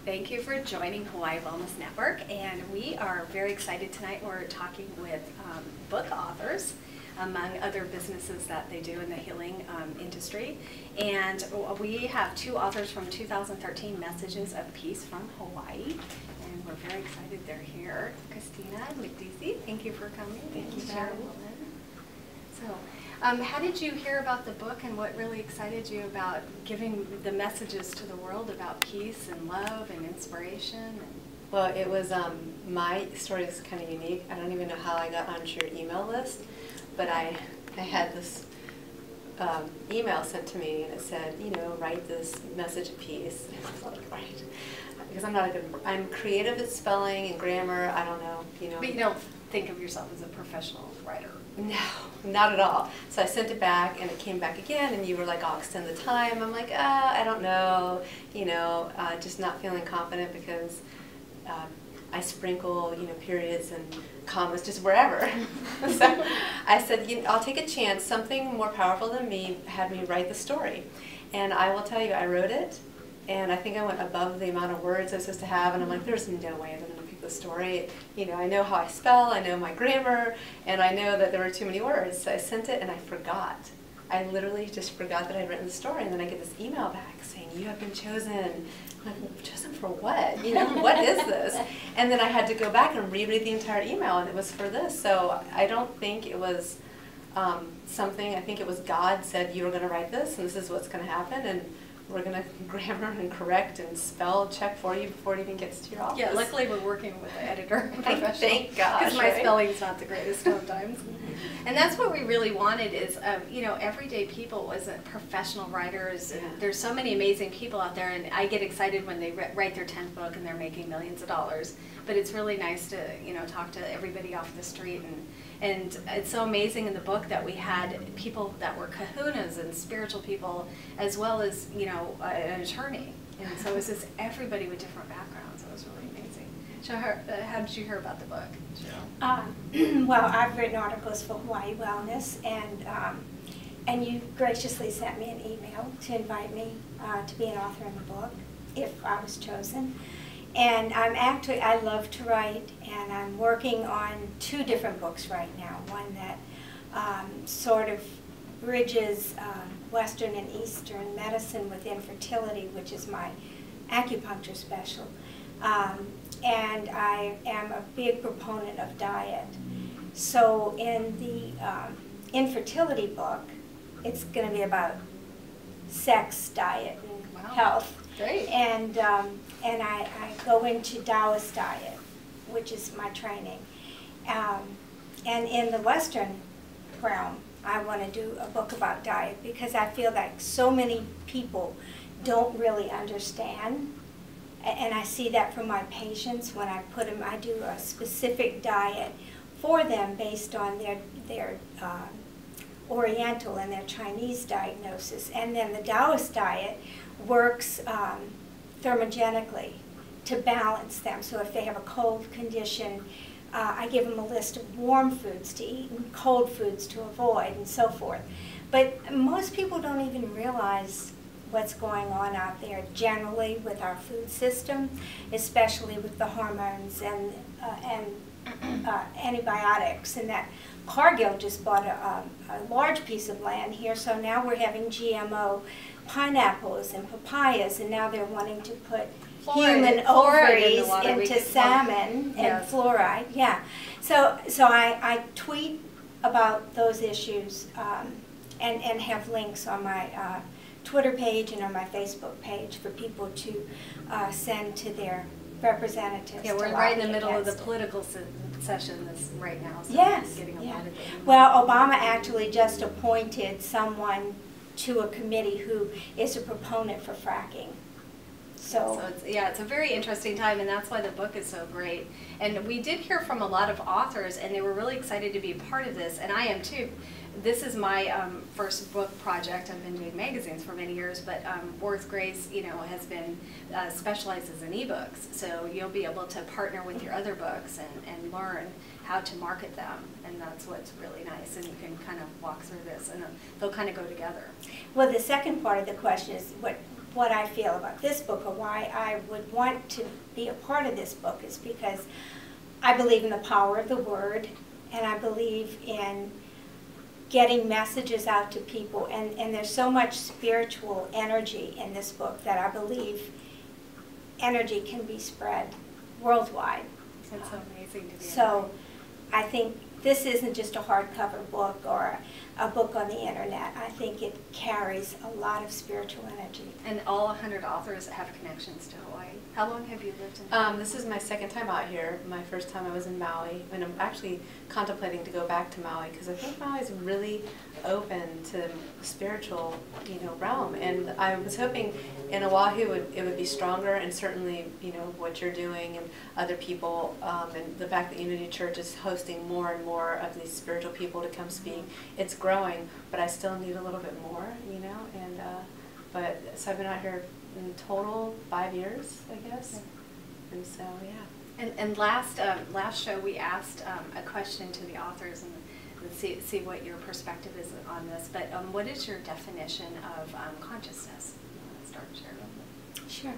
Thank you for joining Hawaii Wellness Network, and we are very excited tonight. We're talking with book authors, among other businesses that they do in the healing industry. And we have two authors from 2013, Messages of Peace from Hawaii. And we're very excited they're here. Kristina and Mekdeci, thank you for coming. Thank you, Sheryl. So, how did you hear about the book, and what really excited you about giving the messages to the world about peace and love and inspiration? Well, it was, my story is kind of unique. I don't even know how I got onto your email list, but I had this email sent to me, and it said, you know, write this message of peace. And I was like, right. Because I'm creative at spelling and grammar, I don't know, you know. But you don't think of yourself as a professional writer? No, not at all. So I sent it back, and it came back again, and you were like, I'll extend the time. I'm like, I don't know, you know, just not feeling confident because I sprinkle, you know, periods and commas just wherever. So I said, you know, I'll take a chance. Something more powerful than me had me write the story. And I will tell you, I wrote it, and I think I went above the amount of words I was supposed to have, and I'm like, there's no way I'm going to pick the story. You know, I know how I spell, I know my grammar, and I know that there were too many words. So I sent it, and I forgot. I literally just forgot that I'd written the story, and then I get this email back saying, you have been chosen. I'm like, chosen for what? You know, what is this? And then I had to go back and reread the entire email, and it was for this. So I don't think it was something, I think it was God said, you were going to write this, and this is what's going to happen, and we're going to grammar and correct and spell check for you before it even gets to your office. Yeah, luckily we're working with an editor professional. Thank God. Because my spelling's not the greatest sometimes. And that's what we really wanted is, you know, everyday people wasn't professional writers. And there's so many amazing people out there, and I get excited when they write their 10th book and they're making millions of dollars. But it's really nice to, you know, talk to everybody off the street. And it's so amazing in the book that we had people that were kahunas and spiritual people, as well as, you know, an attorney. And so it was just everybody with different backgrounds. It was really amazing. So how did you hear about the book, Sheryl? Well, I've written articles for Hawaii Wellness, and you graciously sent me an email to invite me to be an author in the book, if I was chosen. And I love to write, and I'm working on 2 different books right now. One that sort of bridges Western and Eastern medicine with infertility, which is my acupuncture special. And I am a big proponent of diet. So in the infertility book, it's going to be about sex, diet, and health. Great. And I go into Taoist diet, which is my training. And in the Western realm, I want to do a book about diet because I feel like so many people don't really understand. And I see that from my patients when I put them, I do a specific diet for them based on their Oriental and their Chinese diagnosis. And then the Taoist diet works thermogenically to balance them. So if they have a cold condition, I give them a list of warm foods to eat and cold foods to avoid and so forth. But most people don't even realize what's going on out there generally with our food system, especially with the hormones and antibiotics. And that Cargill just bought a large piece of land here, so now we're having GMO pineapples and papayas, and now they're wanting to put human ovaries into salmon and fluoride. Yeah, so I tweet about those issues and have links on my Twitter page and on my Facebook page for people to send to their representatives. Yeah, we're right in the middle of the political session right now. So yes. Getting a lot of things. Well, Obama actually just appointed someone to a committee who is a proponent for fracking. So it's a very interesting time, and that's why the book is so great. And we did hear from a lot of authors, and they were really excited to be a part of this, and I am too. This is my first book project. I've been doing magazines for many years, but Worth Grace, you know, has been specializes in ebooks. So you'll be able to partner with your other books and learn how to market them, and that's what's really nice. And you can kind of walk through this, and they'll kind of go together. Well, the second part of the question is what what I feel about this book, or why I would want to be a part of this book, is because I believe in the power of the word, and I believe in getting messages out to people, and there's so much spiritual energy in this book that I believe energy can be spread worldwide. It's amazing to be. So I think this isn't just a hardcover book or a book on the internet. I think it carries a lot of spiritual energy. And all 100 authors have connections to Hawaii. How long have you lived in Hawaii? This is my second time out here. My first time I was in Maui, and I'm actually contemplating to go back to Maui because I think Maui is really open to the spiritual, realm. And I was hoping in Oahu it would be stronger, and certainly, what you're doing and other people, and the fact that Unity Church is hosting more and more of these spiritual people to come speak. It's growing, but I still need a little bit more, and so I've been out here in total 5 years, I guess. And so, yeah. And last show we asked a question to the authors and see what your perspective is on this. But what is your definition of consciousness? You want to start, Sheryl? Sure.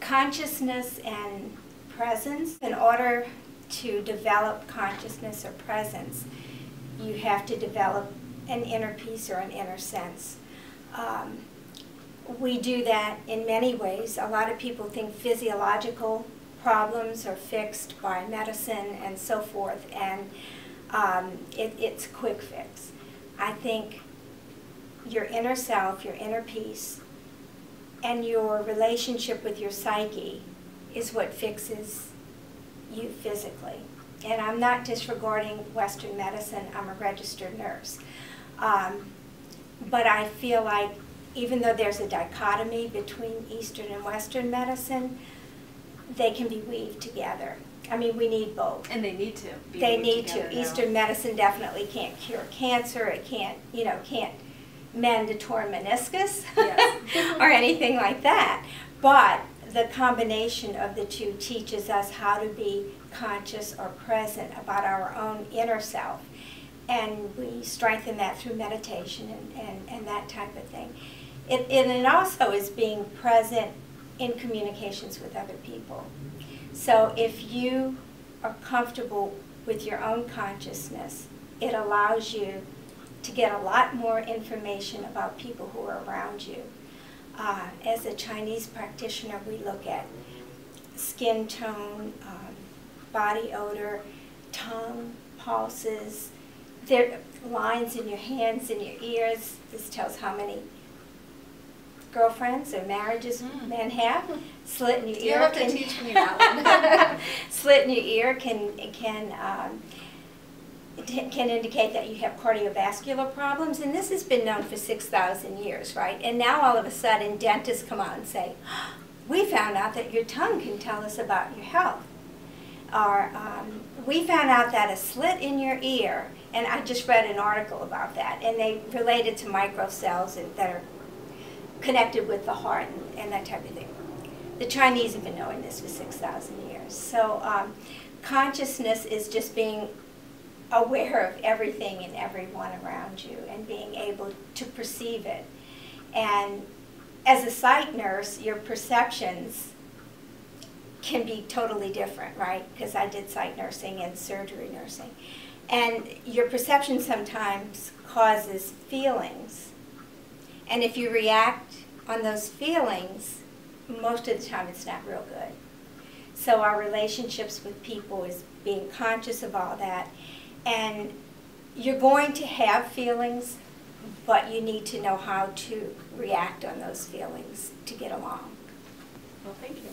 Consciousness and presence. In order to develop consciousness or presence, you have to develop an inner peace or an inner sense. We do that in many ways. A lot of people think physiological problems are fixed by medicine and so forth, and it's a quick fix. I think your inner self, your inner peace, and your relationship with your psyche is what fixes you physically. And I'm not disregarding Western medicine. I'm a registered nurse. But I feel like even though there's a dichotomy between Eastern and Western medicine, they can be weaved together. I mean, we need both. And they need to. They need to. Eastern medicine definitely can't cure cancer. It can't, can't mend a torn meniscus or anything like that. But the combination of the two teaches us how to be conscious or present about our own inner self. And we strengthen that through meditation and that type of thing. It also is being present in communications with other people. So if you are comfortable with your own consciousness, it allows you to get a lot more information about people who are around you. As a Chinese practitioner, we look at skin tone, body odor, tongue, pulses. There are lines in your hands and your ears. This tells how many girlfriends or marriages men have. Slit in your ear. You have to teach me that one. Slit in your ear can indicate that you have cardiovascular problems, and this has been known for 6,000 years, right? And now all of a sudden dentists come out and say, we found out that your tongue can tell us about your health. Or we found out that a slit in your ear, and I just read an article about that, and they related to microcells that are connected with the heart and that type of thing. The Chinese have been knowing this for 6,000 years. So consciousness is just being aware of everything and everyone around you and being able to perceive it. And as a sight nurse, your perceptions can be totally different, right? Because I did sight nursing and surgery nursing. And your perception sometimes causes feelings. And if you react on those feelings, most of the time it's not real good. So our relationships with people is being conscious of all that. And you're going to have feelings, but you need to know how to react on those feelings to get along. Well, thank you.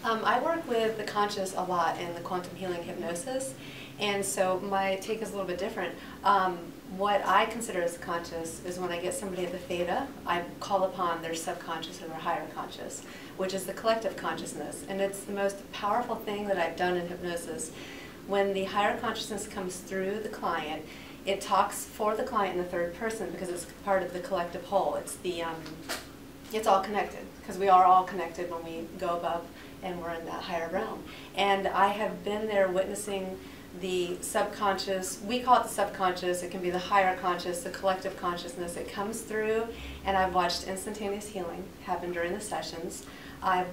I work with the conscious a lot in the quantum healing hypnosis, and so my take is a little bit different. What I consider as conscious is when I get somebody at the theta, I call upon their subconscious or their higher conscious, which is the collective consciousness. And it's the most powerful thing that I've done in hypnosis. When the higher consciousness comes through the client, it talks for the client in the third person because it's part of the collective whole. It's all connected because we are all connected when we go above and we're in that higher realm. And I have been there witnessing the subconscious, we call it the subconscious, it can be the higher conscious, the collective consciousness. It comes through, and I've watched instantaneous healing happen during the sessions. I've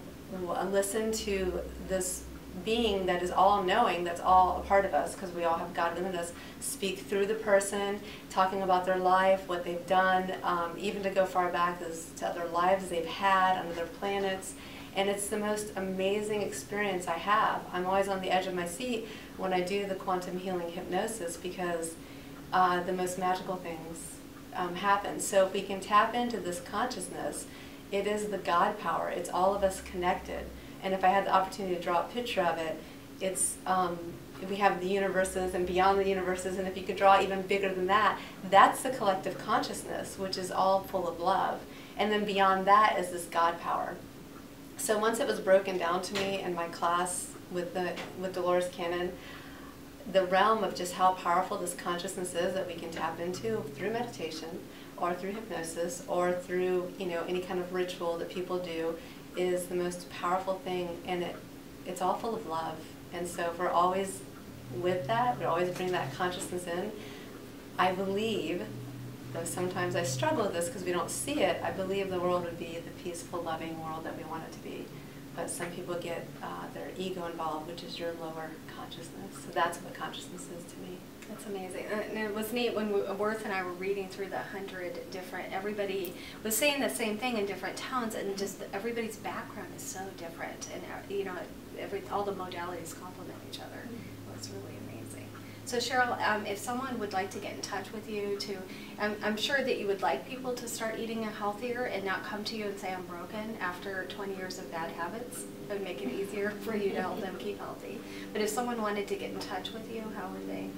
listened to this being that is all-knowing, that's all a part of us, because we all have God within us, speak through the person, talking about their life, what they've done, even to go far back as to other lives they've had on other planets. And it's the most amazing experience I have. I'm always on the edge of my seat when I do the quantum healing hypnosis, because the most magical things happen. So if we can tap into this consciousness, it is the God power. It's all of us connected. And if I had the opportunity to draw a picture of it, it's we have the universes and beyond the universes, and if you could draw even bigger than that, that's the collective consciousness, which is all full of love. And then beyond that is this God power. So once it was broken down to me in my class with Dolores Cannon, the realm of just how powerful this consciousness is that we can tap into through meditation or through hypnosis or through, you know, any kind of ritual that people do is the most powerful thing, and it's all full of love. And so if we're always with that, we always bring that consciousness in, I believe, though sometimes I struggle with this because we don't see it, I believe the world would be the peaceful, loving world that we want it to be. But some people get their ego involved, which is your lower consciousness. So that's what consciousness is to me. That's amazing. And it was neat when Worth and I were reading through the 100 different, everybody was saying the same thing in different tones, and just everybody's background is so different. And, you know, all the modalities complement each other. It was really amazing. So Sheryl, if someone would like to get in touch with you, I'm sure that you would like people to start eating healthier and not come to you and say, I'm broken after 20 years of bad habits. It would make it easier for you to help them keep healthy. But if someone wanted to get in touch with you, how would they?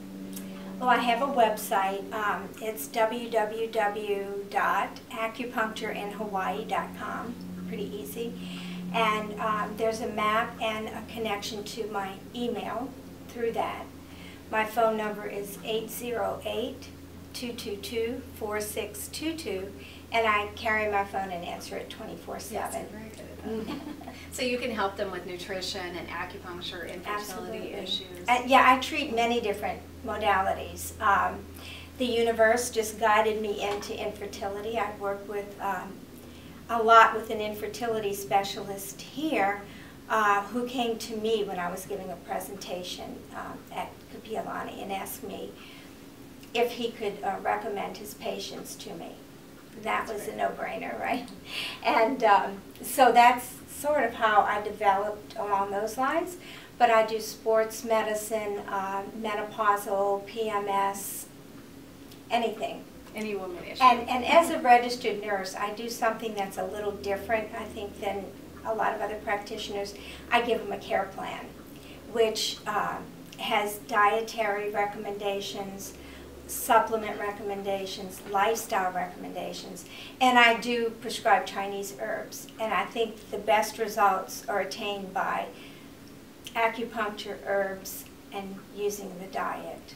Well, I have a website. It's www.acupunctureinhawaii.com. Pretty easy. And there's a map and a connection to my email through that. My phone number is 808-222-4622, and I carry my phone and answer it 24/7. Yes, you're very good at that. So you can help them with nutrition and acupuncture, infertility issues. Yeah, I treat many different modalities. The universe just guided me into infertility. I work with a lot with an infertility specialist here who came to me when I was giving a presentation at Kapi'olani and asked me if he could recommend his patients to me. That was a no-brainer, right? And so that's sort of how I developed along those lines. But I do sports medicine, menopausal, PMS, anything. Any woman issue. And as a registered nurse, I do something that's a little different, I think, than a lot of other practitioners. I give them a care plan, which has dietary recommendations, supplement recommendations, lifestyle recommendations, and I do prescribe Chinese herbs. And I think the best results are attained by acupuncture, herbs, and using the diet.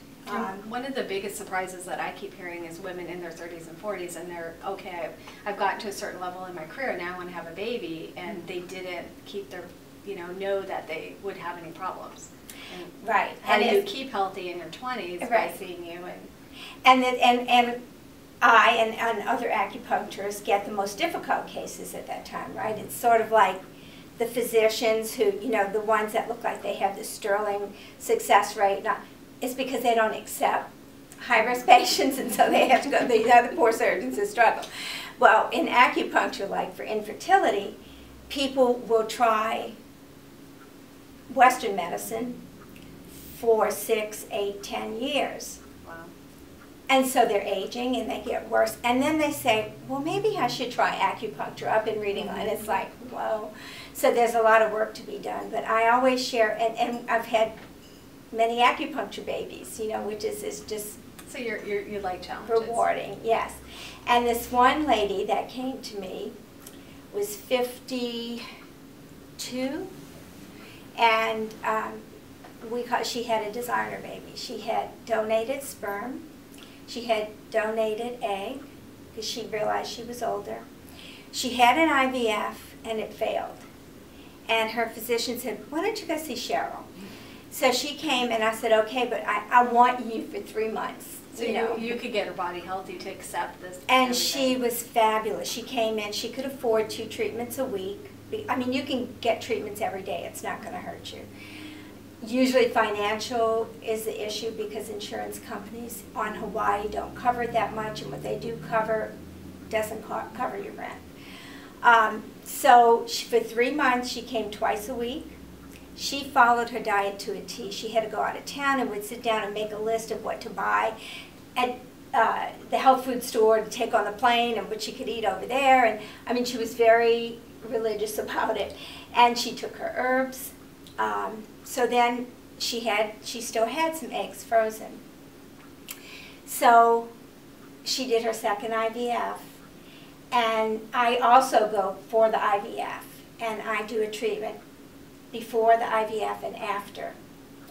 One of the biggest surprises that I keep hearing is women in their 30s and 40s, and they're, okay, I've gotten to a certain level in my career, and now I want to have a baby, and they didn't keep their, know that they would have any problems. And right. How do you keep healthy in your 20s by seeing you? And I and other acupuncturists get the most difficult cases at that time, right? It's sort of like the physicians who, the ones that look like they have the sterling success rate. It's because they don't accept high-risk patients, and so they have to go, these are the poor surgeons who struggle. Well, in acupuncture, like for infertility, people will try Western medicine for 6, 8, 10 years. Wow. And so they're aging and they get worse. And then they say, well, maybe I should try acupuncture. I've been reading on it. It's like, whoa. So there's a lot of work to be done. But I always share, and I've had many acupuncture babies, which is just so you like challenges. Rewarding, yes. And this one lady that came to me was 52, and she had a designer baby. She had donated sperm, she had donated egg because she realized she was older. She had an IVF and it failed, and her physician said, "Why don't you go see Sheryl?" So she came and I said, okay, but I want you for 3 months. So you could get her body healthy to accept this. And she was fabulous. She came in, she could afford 2 treatments a week. I mean, you can get treatments every day. It's not going to hurt you. Usually financial is the issue because insurance companies on Hawaii don't cover it that much, and what they do cover doesn't cover your rent. So for 3 months, she came twice a week. She followed her diet to a T. She had to go out of town and would sit down and make a list of what to buy at the health food store to take on the plane and what she could eat over there. And I mean, she was very religious about it. And she took her herbs. So then she still had some eggs frozen. So she did her second IVF. And I also go for the IVF. And I do a treatment before the IVF and after.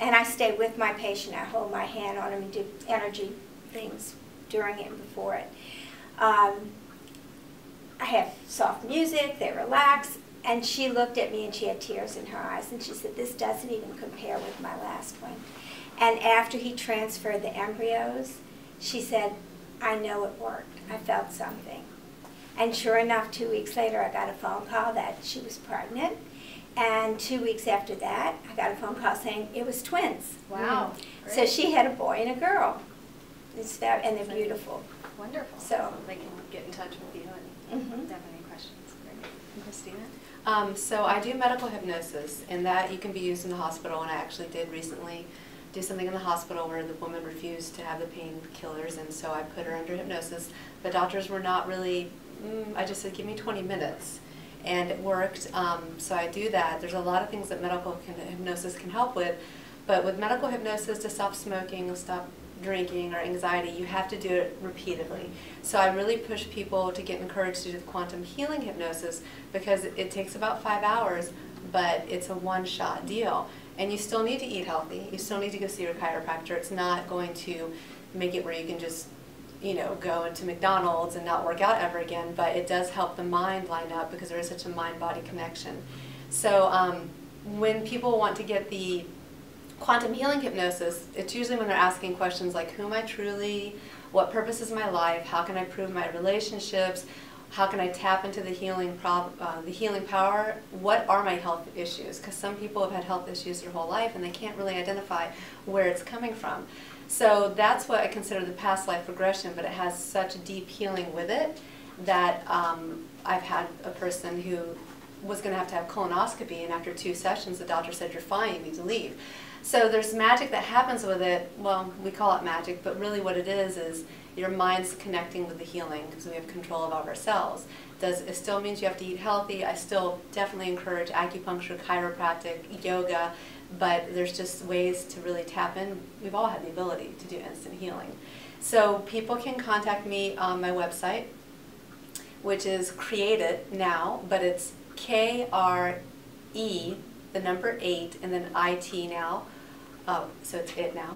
And I stay with my patient. I hold my hand on him and do energy things during it and before it. I have soft music, they relax, and she looked at me and she had tears in her eyes and she said, this doesn't even compare with my last one. And after he transferred the embryos, she said, I know it worked. I felt something. And sure enough, 2 weeks later, I got a phone call that she was pregnant. And 2 weeks after that, I got a phone call saying it was twins. Wow. So she had a boy and a girl. And they're beautiful. Wonderful. So they can get in touch with you and if they have any questions. Great. And Kristina? So I do medical hypnosis, and that you can be used in the hospital, and I actually did recently do something in the hospital where the woman refused to have the painkillers, and so I put her under hypnosis. The doctors were not really, I just said, give me 20 minutes. And it worked, so I do that. There's a lot of things that medical hypnosis can help with, but with medical hypnosis, to stop smoking, stop drinking, or anxiety, you have to do it repeatedly. So I really push people to get encouraged to do the quantum healing hypnosis because it takes about 5 hours, but it's a one-shot deal. And you still need to eat healthy. You still need to go see your chiropractor. It's not going to make it where you can just go into McDonald's and not work out ever again, but it does help the mind line up because there is such a mind-body connection. So when people want to get the quantum healing hypnosis, it's usually when they're asking questions like, who am I truly? What purpose is my life? How can I improve my relationships? How can I tap into the healing power? What are my health issues? Because some people have had health issues their whole life and they can't really identify where it's coming from. So that's what I consider the past life regression, but it has such deep healing with it that I've had a person who was going to have colonoscopy, and after 2 sessions the doctor said, you're fine, you need to leave. So there's magic that happens with it. Well, we call it magic, but really what it is your mind's connecting with the healing because we have control of ourselves. It still means you have to eat healthy. I still definitely encourage acupuncture, chiropractic, yoga, but there's just ways to really tap in. We've all had the ability to do instant healing. So people can contact me on my website, which is Create It Now, but it's KRE, the number 8, and then IT now. So it's It Now.